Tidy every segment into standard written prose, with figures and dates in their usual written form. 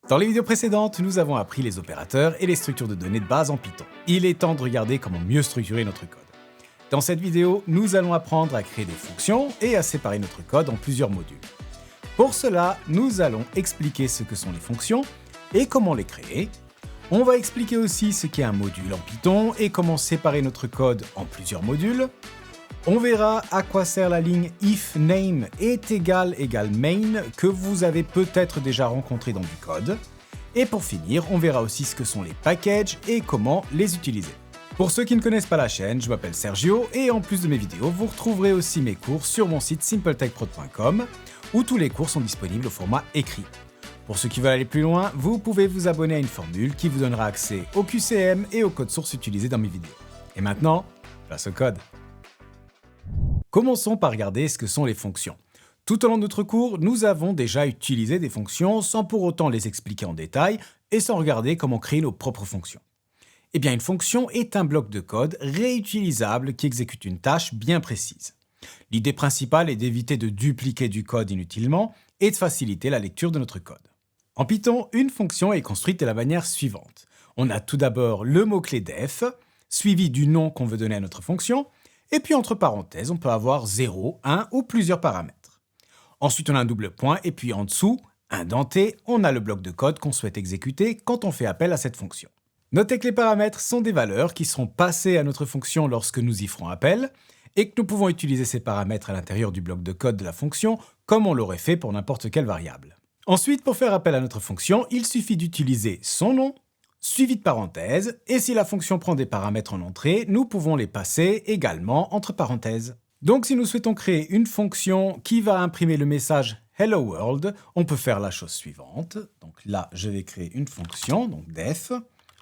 Dans les vidéos précédentes, nous avons appris les opérateurs et les structures de données de base en Python. Il est temps de regarder comment mieux structurer notre code. Dans cette vidéo, nous allons apprendre à créer des fonctions et à séparer notre code en plusieurs modules. Pour cela, nous allons expliquer ce que sont les fonctions et comment les créer. On va expliquer aussi ce qu'est un module en Python et comment séparer notre code en plusieurs modules. On verra à quoi sert la ligne if name est égal main que vous avez peut-être déjà rencontré dans du code. Et pour finir, on verra aussi ce que sont les packages et comment les utiliser. Pour ceux qui ne connaissent pas la chaîne, je m'appelle Sergio et en plus de mes vidéos, vous retrouverez aussi mes cours sur mon site simpletechprod.com où tous les cours sont disponibles au format écrit. Pour ceux qui veulent aller plus loin, vous pouvez vous abonner à une formule qui vous donnera accès au QCM et au code source utilisé dans mes vidéos. Et maintenant, place au code. Commençons par regarder ce que sont les fonctions. Tout au long de notre cours, nous avons déjà utilisé des fonctions sans pour autant les expliquer en détail et sans regarder comment créer nos propres fonctions. Eh bien, une fonction est un bloc de code réutilisable qui exécute une tâche bien précise. L'idée principale est d'éviter de dupliquer du code inutilement et de faciliter la lecture de notre code. En Python, une fonction est construite de la manière suivante. On a tout d'abord le mot-clé def, suivi du nom qu'on veut donner à notre fonction, et puis entre parenthèses, on peut avoir 0, 1 ou plusieurs paramètres. Ensuite, on a un double point, et puis en dessous, indenté, on a le bloc de code qu'on souhaite exécuter quand on fait appel à cette fonction. Notez que les paramètres sont des valeurs qui seront passées à notre fonction lorsque nous y ferons appel, et que nous pouvons utiliser ces paramètres à l'intérieur du bloc de code de la fonction, comme on l'aurait fait pour n'importe quelle variable. Ensuite, pour faire appel à notre fonction, il suffit d'utiliser son nom, suivi de parenthèses, et si la fonction prend des paramètres en entrée, nous pouvons les passer également entre parenthèses. Donc si nous souhaitons créer une fonction qui va imprimer le message Hello World, on peut faire la chose suivante. Donc là, je vais créer une fonction, donc def,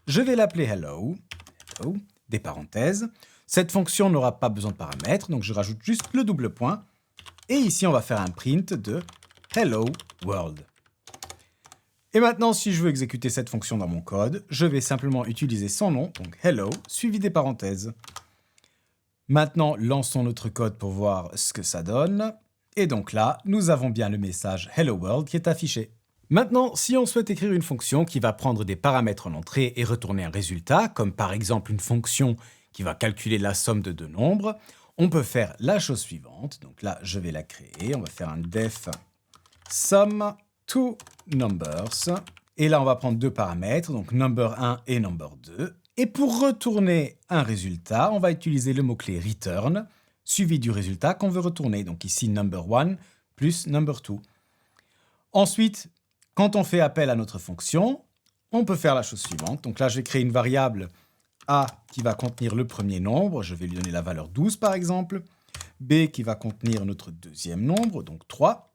je vais l'appeler hello, des parenthèses. Cette fonction n'aura pas besoin de paramètres, donc je rajoute juste le double point, et ici on va faire un print de Hello World. Et maintenant, si je veux exécuter cette fonction dans mon code, je vais simplement utiliser son nom, donc hello, suivi des parenthèses. Maintenant, lançons notre code pour voir ce que ça donne. Et donc là, nous avons bien le message Hello World qui est affiché. Maintenant, si on souhaite écrire une fonction qui va prendre des paramètres en entrée et retourner un résultat, comme par exemple une fonction qui va calculer la somme de deux nombres, on peut faire la chose suivante. Donc là, je vais la créer. On va faire un def sum to numbers. Et là, on va prendre deux paramètres, donc number 1 et number 2. Et pour retourner un résultat, on va utiliser le mot-clé return, suivi du résultat qu'on veut retourner. Donc ici, number 1 plus number 2. Ensuite, quand on fait appel à notre fonction, on peut faire la chose suivante. Donc là, je vais créer une variable a qui va contenir le premier nombre. Je vais lui donner la valeur 12, par exemple. B qui va contenir notre deuxième nombre, donc 3.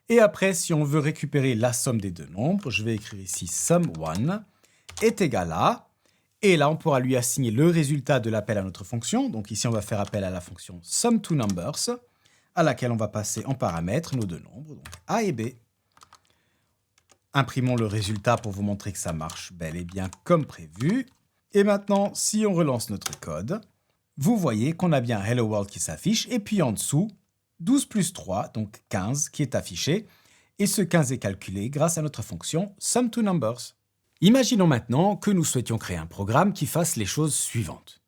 Et après, si on veut récupérer la somme des deux nombres, je vais écrire ici sum1 est égal à, et là on pourra lui assigner le résultat de l'appel à notre fonction. Donc ici on va faire appel à la fonction sum2numbers, à laquelle on va passer en paramètres nos deux nombres, donc a et b. Imprimons le résultat pour vous montrer que ça marche bel et bien comme prévu. Et maintenant, si on relance notre code, vous voyez qu'on a bien Hello World qui s'affiche, et puis en dessous, 12 plus 3, donc 15, qui est affiché, et ce 15 est calculé grâce à notre fonction sum2numbers. Imaginons maintenant que nous souhaitions créer un programme qui fasse les choses suivantes.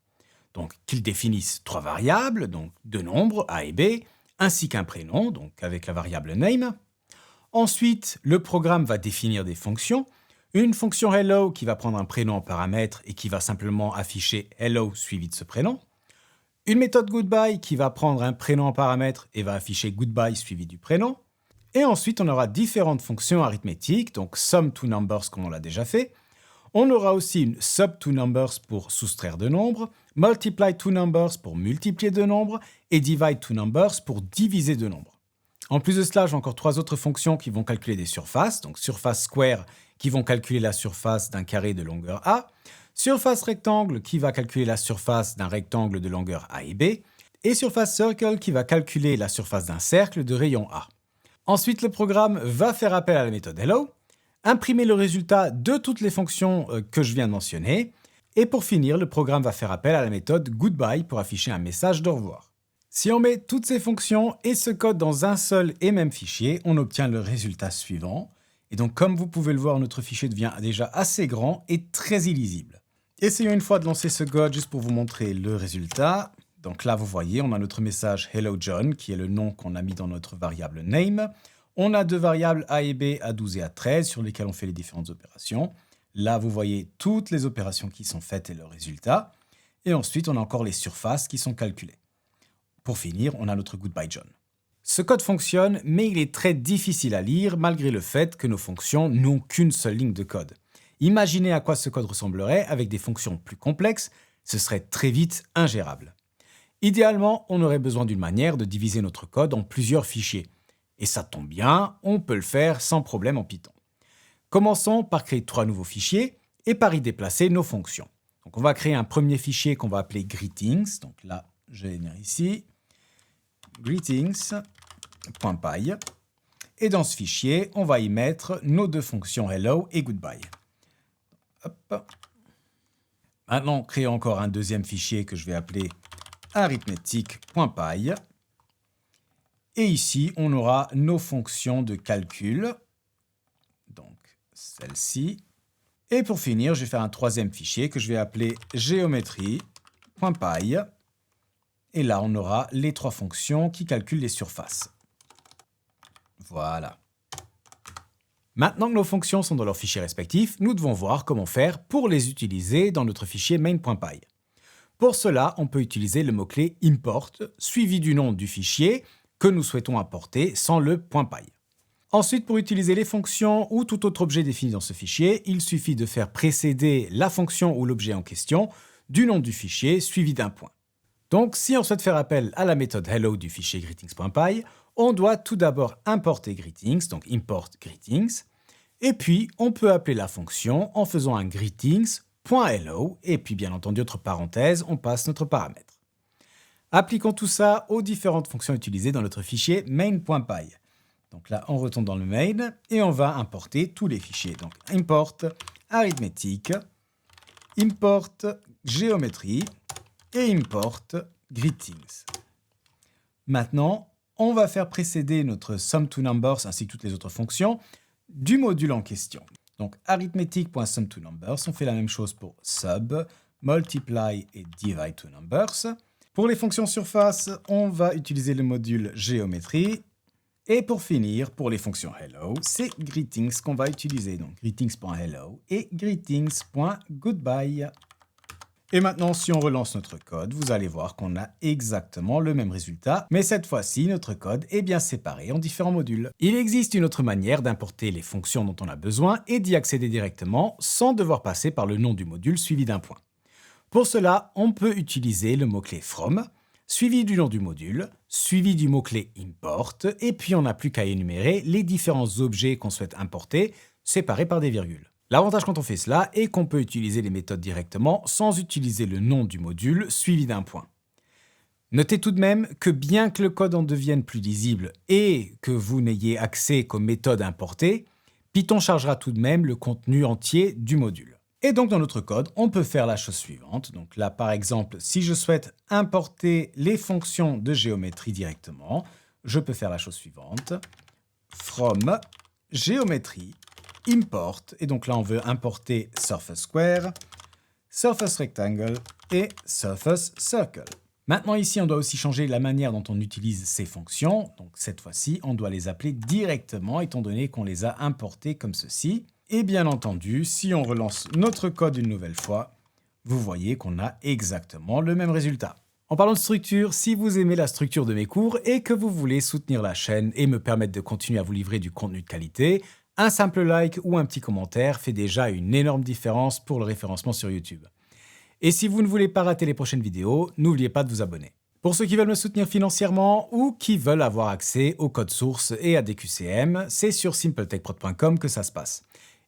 Donc, qu'il définisse trois variables, donc deux nombres, a et b, ainsi qu'un prénom, donc avec la variable name. Ensuite, le programme va définir des fonctions. Une fonction hello qui va prendre un prénom en paramètre et qui va simplement afficher hello suivi de ce prénom. Une méthode goodbye qui va prendre un prénom en paramètre et va afficher goodbye suivi du prénom. Et ensuite, on aura différentes fonctions arithmétiques, donc sum2numbers comme on l'a déjà fait. On aura aussi une sub2numbers pour soustraire deux nombres, multiply2numbers pour multiplier deux nombres et divide2numbers pour diviser deux nombres. En plus de cela, j'ai encore trois autres fonctions qui vont calculer des surfaces, donc surface square qui vont calculer la surface d'un carré de longueur A, surface rectangle qui va calculer la surface d'un rectangle de longueur A et B, et surface circle qui va calculer la surface d'un cercle de rayon A. Ensuite, le programme va faire appel à la méthode hello, imprimer le résultat de toutes les fonctions que je viens de mentionner, et pour finir, le programme va faire appel à la méthode goodbye pour afficher un message d'au revoir. Si on met toutes ces fonctions et ce code dans un seul et même fichier, on obtient le résultat suivant. Et donc, comme vous pouvez le voir, notre fichier devient déjà assez grand et très illisible. Essayons une fois de lancer ce code juste pour vous montrer le résultat. Donc là, vous voyez, on a notre message Hello John, qui est le nom qu'on a mis dans notre variable name. On a deux variables A et B, à 12 et à 13, sur lesquelles on fait les différentes opérations. Là, vous voyez toutes les opérations qui sont faites et le résultat. Et ensuite, on a encore les surfaces qui sont calculées. Pour finir, on a notre Goodbye John. Ce code fonctionne, mais il est très difficile à lire malgré le fait que nos fonctions n'ont qu'une seule ligne de code. Imaginez à quoi ce code ressemblerait avec des fonctions plus complexes, ce serait très vite ingérable. Idéalement, on aurait besoin d'une manière de diviser notre code en plusieurs fichiers. Et ça tombe bien, on peut le faire sans problème en Python. Commençons par créer 3 nouveaux fichiers et par y déplacer nos fonctions. Donc on va créer un premier fichier qu'on va appeler greetings. Donc là, je vais venir ici. greetings.py. Et dans ce fichier, on va y mettre nos deux fonctions hello et goodbye. Hop. Maintenant, créons encore un deuxième fichier que je vais appeler arithmetic.py. Et ici, on aura nos fonctions de calcul. Donc, celle-ci. Et pour finir, je vais faire un troisième fichier que je vais appeler géométrie.py. Et là, on aura les 3 fonctions qui calculent les surfaces. Voilà. Maintenant que nos fonctions sont dans leurs fichiers respectifs, nous devons voir comment faire pour les utiliser dans notre fichier main.py. Pour cela, on peut utiliser le mot-clé import, suivi du nom du fichier que nous souhaitons importer sans le .py. Ensuite, pour utiliser les fonctions ou tout autre objet défini dans ce fichier, il suffit de faire précéder la fonction ou l'objet en question du nom du fichier suivi d'un point. Donc, si on souhaite faire appel à la méthode hello du fichier greetings.py, on doit tout d'abord importer greetings, donc import greetings, et puis on peut appeler la fonction en faisant un greetings.hello, et puis bien entendu, entre parenthèses, on passe notre paramètre. Appliquons tout ça aux différentes fonctions utilisées dans notre fichier main.py. Donc là, on retourne dans le main et on va importer tous les fichiers. Donc import arithmétique, import géométrie et import greetings. Maintenant, on va faire précéder notre sum2numbers ainsi que toutes les autres fonctions du module en question. Donc arithmetic.sum2numbers, on fait la même chose pour sub, multiply et divide to numbers. Pour les fonctions surface, on va utiliser le module géométrie. Et pour finir, pour les fonctions hello, c'est greetings qu'on va utiliser. Donc greetings.hello et greetings.goodbye. Et maintenant, si on relance notre code, vous allez voir qu'on a exactement le même résultat, mais cette fois-ci, notre code est bien séparé en différents modules. Il existe une autre manière d'importer les fonctions dont on a besoin et d'y accéder directement sans devoir passer par le nom du module suivi d'un point. Pour cela, on peut utiliser le mot-clé from, suivi du nom du module, suivi du mot-clé import, et puis on n'a plus qu'à énumérer les différents objets qu'on souhaite importer, séparés par des virgules. L'avantage quand on fait cela est qu'on peut utiliser les méthodes directement sans utiliser le nom du module suivi d'un point. Notez tout de même que bien que le code en devienne plus lisible et que vous n'ayez accès qu'aux méthodes importées, Python chargera tout de même le contenu entier du module. Et donc dans notre code, on peut faire la chose suivante. Donc là, par exemple, si je souhaite importer les fonctions de géométrie directement, je peux faire la chose suivante. From géométrie import, et donc là on veut importer surface square, surface rectangle et surface circle. Maintenant ici on doit aussi changer la manière dont on utilise ces fonctions, donc cette fois-ci on doit les appeler directement étant donné qu'on les a importées comme ceci. Et bien entendu, si on relance notre code une nouvelle fois, vous voyez qu'on a exactement le même résultat. En parlant de structure, si vous aimez la structure de mes cours et que vous voulez soutenir la chaîne et me permettre de continuer à vous livrer du contenu de qualité, un simple like ou un petit commentaire fait déjà une énorme différence pour le référencement sur YouTube. Et si vous ne voulez pas rater les prochaines vidéos, n'oubliez pas de vous abonner. Pour ceux qui veulent me soutenir financièrement ou qui veulent avoir accès au code source et à des QCM, c'est sur simpletechprod.com que ça se passe.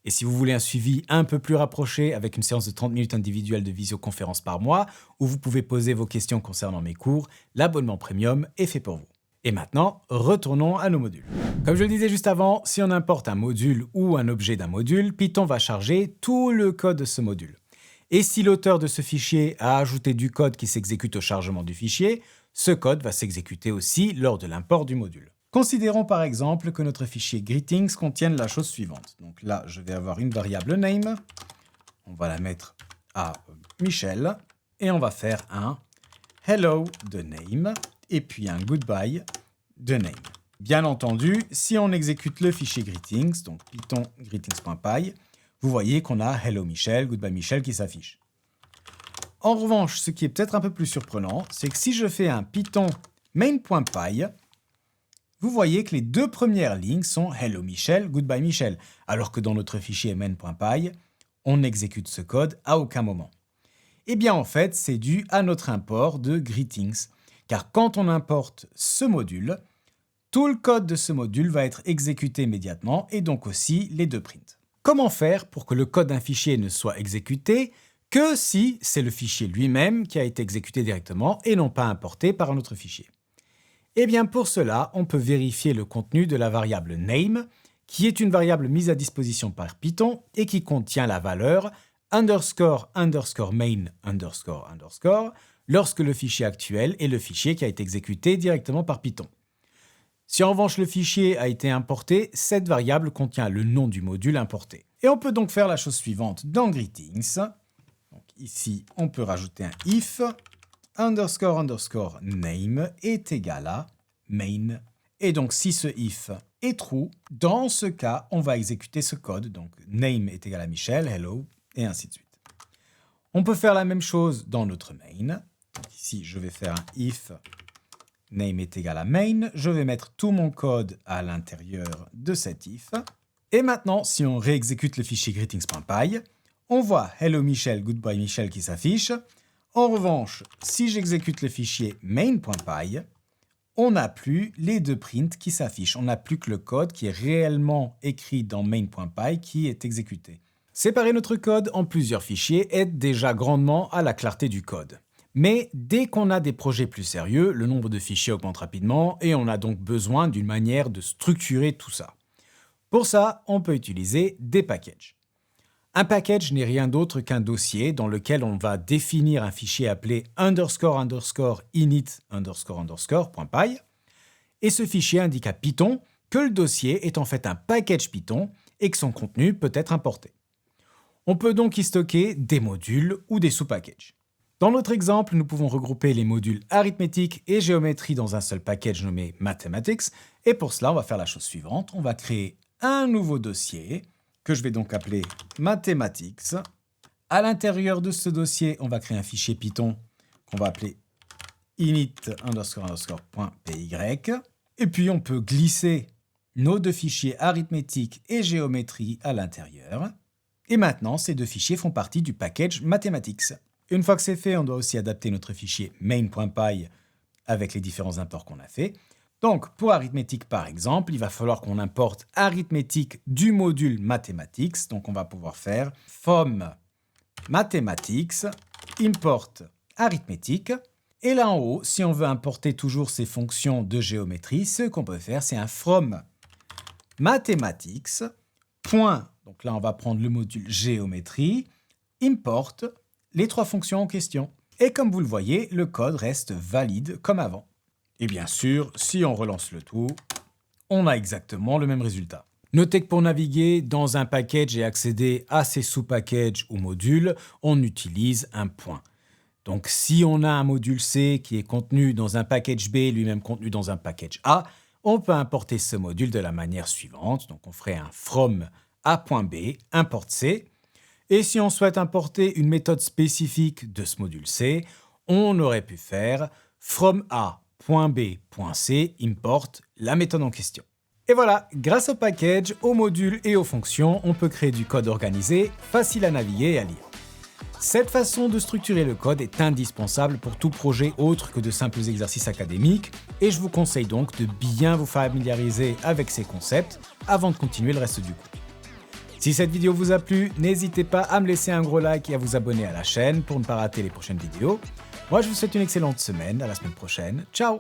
Et si vous voulez un suivi un peu plus rapproché avec une séance de 30 minutes individuelle de visioconférence par mois, où vous pouvez poser vos questions concernant mes cours, l'abonnement premium est fait pour vous. Et maintenant, retournons à nos modules. Comme je le disais juste avant, si on importe un module ou un objet d'un module, Python va charger tout le code de ce module. Et si l'auteur de ce fichier a ajouté du code qui s'exécute au chargement du fichier, ce code va s'exécuter aussi lors de l'import du module. Considérons par exemple que notre fichier greetings contienne la chose suivante. Donc là, je vais avoir une variable name. On va la mettre à Michel. Et on va faire un hello de name et puis un goodbye de name. Bien entendu, si on exécute le fichier greetings, donc python greetings.py, vous voyez qu'on a hello Michel, goodbye Michel qui s'affiche. En revanche, ce qui est peut-être un peu plus surprenant, c'est que si je fais un python main.py, vous voyez que les deux premières lignes sont hello Michel, goodbye Michel, alors que dans notre fichier main.py, on n'exécute ce code à aucun moment. Eh bien en fait, c'est dû à notre import de greetings, car quand on importe ce module, tout le code de ce module va être exécuté immédiatement et donc aussi les deux prints. Comment faire pour que le code d'un fichier ne soit exécuté que si c'est le fichier lui-même qui a été exécuté directement et non pas importé par un autre fichier? Eh bien pour cela, on peut vérifier le contenu de la variable name, qui est une variable mise à disposition par Python et qui contient la valeur underscore underscore main underscore underscore lorsque le fichier actuel est le fichier qui a été exécuté directement par Python. Si en revanche le fichier a été importé, cette variable contient le nom du module importé. Et on peut donc faire la chose suivante dans greetings. Donc ici, on peut rajouter un if underscore underscore name est égal à main. Et donc si ce if est true, dans ce cas, on va exécuter ce code. Donc name est égal à Michel, hello, et ainsi de suite. On peut faire la même chose dans notre main. Donc ici, je vais faire un if name est égal à main. Je vais mettre tout mon code à l'intérieur de cet if. Et maintenant, si on réexécute le fichier greetings.py, on voit hello Michel, goodbye Michel qui s'affiche. En revanche, si j'exécute le fichier main.py, on n'a plus les deux prints qui s'affichent. On n'a plus que le code qui est réellement écrit dans main.py qui est exécuté. Séparer notre code en plusieurs fichiers aide déjà grandement à la clarté du code. Mais dès qu'on a des projets plus sérieux, le nombre de fichiers augmente rapidement et on a donc besoin d'une manière de structurer tout ça. Pour ça, on peut utiliser des packages. Un package n'est rien d'autre qu'un dossier dans lequel on va définir un fichier appelé underscore underscore init underscore underscore.py et ce fichier indique à Python que le dossier est en fait un package Python et que son contenu peut être importé. On peut donc y stocker des modules ou des sous-packages. Dans notre exemple, nous pouvons regrouper les modules arithmétique et géométrie dans un seul package nommé mathematics. Et pour cela, on va faire la chose suivante. On va créer un nouveau dossier que je vais donc appeler mathematics. À l'intérieur de ce dossier, on va créer un fichier Python qu'on va appeler init underscore underscore.py. Et puis, on peut glisser nos deux fichiers arithmétique et géométrie à l'intérieur. Et maintenant, ces deux fichiers font partie du package mathematics. Une fois que c'est fait, on doit aussi adapter notre fichier main.py avec les différents imports qu'on a fait. Donc, pour arithmétique par exemple, il va falloir qu'on importe arithmétique du module mathematics. Donc, on va pouvoir faire from mathematics import arithmétique. Et là en haut, si on veut importer toujours ces fonctions de géométrie, ce qu'on peut faire, c'est un from mathematics. Donc là, on va prendre le module géométrie, import les trois fonctions en question. Et comme vous le voyez, le code reste valide comme avant. Et bien sûr, si on relance le tout, on a exactement le même résultat. Notez que pour naviguer dans un package et accéder à ces sous-packages ou modules, on utilise un point. Donc si on a un module C qui est contenu dans un package B, lui-même contenu dans un package A, on peut importer ce module de la manière suivante. Donc on ferait un from A.B, import C. Et si on souhaite importer une méthode spécifique de ce module C, on aurait pu faire from A.B.C import la méthode en question. Et voilà, grâce au package, aux modules et aux fonctions, on peut créer du code organisé, facile à naviguer et à lire. Cette façon de structurer le code est indispensable pour tout projet autre que de simples exercices académiques et je vous conseille donc de bien vous familiariser avec ces concepts avant de continuer le reste du cours. Si cette vidéo vous a plu, n'hésitez pas à me laisser un gros like et à vous abonner à la chaîne pour ne pas rater les prochaines vidéos. Moi, je vous souhaite une excellente semaine, à la semaine prochaine. Ciao!